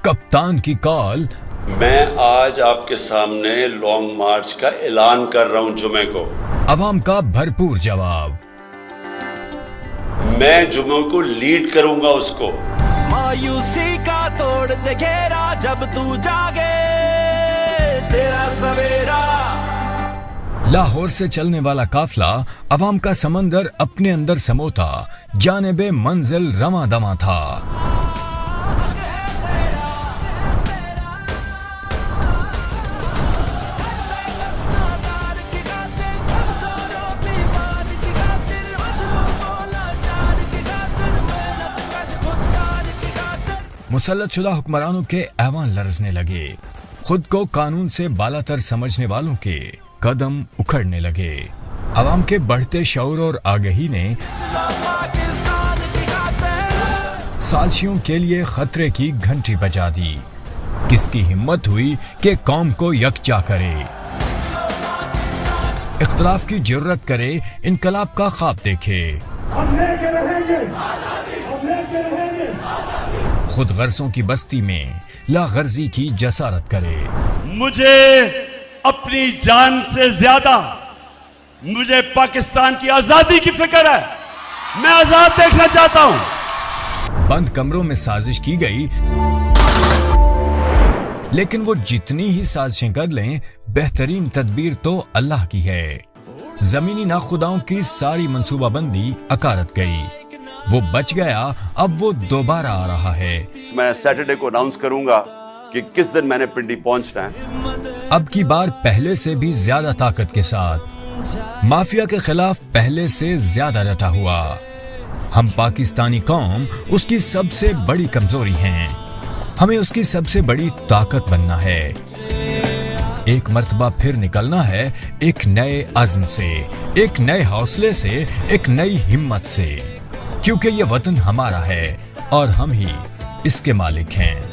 कप्तान की कॉल। मैं आज आपके सामने लॉन्ग मार्च का ऐलान कर रहा हूं जुमे को। अवाम का भरपूर जवाब। मैं जुमे को लीड करूंगा उसको। मायूसी का तोड़ दे घेरा जब तू जागे तेरा सवेरा। लाहौर से चलने वाला काफिला अवाम का समंदर अपने अंदर समोता जानिबे मंजिल रवां दवां था। मुसल्लतशुदा हुक्मरानों के ऐवान लरजने लगे। खुद को कानून से बालातर समझने वालों के कदम उखड़ने लगे। अवाम के बढ़ते शऊर और आगही ने साजिशों के लिए खतरे की घंटी बजा दी। किसकी हिम्मत हुई कि कौम को यकजा करे, इख्तिलाफ की जुर्रत करे, इनकलाब का ख्वाब देखे, खुद गर्जों की बस्ती में लागर्जी की जसारत करे। मुझे अपनी जान से ज्यादा मुझे पाकिस्तान की आजादी की फिक्र है। मैं आजाद देखना चाहता हूं। बंद कमरों में साजिश की गई, लेकिन वो जितनी ही साजिशें कर लें, बेहतरीन तदबीर तो अल्लाह की है। जमीनी नाखुदाओं की सारी मंसूबाबंदी अकारत गई। वो बच गया, अब वो दोबारा आ रहा है। मैं सैटरडे को अनाउंस करूंगा कि किस दिन मैंने पिंडी पहुंचना है। अब की बार पहले से भी ज्यादा ताकत के साथ माफिया के खिलाफ पहले से ज्यादा डटा हुआ। हम पाकिस्तानी कौम उसकी सबसे बड़ी कमजोरी हैं। हमें उसकी सबसे बड़ी ताकत बनना है। एक मर्तबा फिर निकलना है एक नए अज़्म से, एक नए हौसले से, एक नई हिम्मत से, क्योंकि ये वतन हमारा है और हम ही इसके मालिक हैं।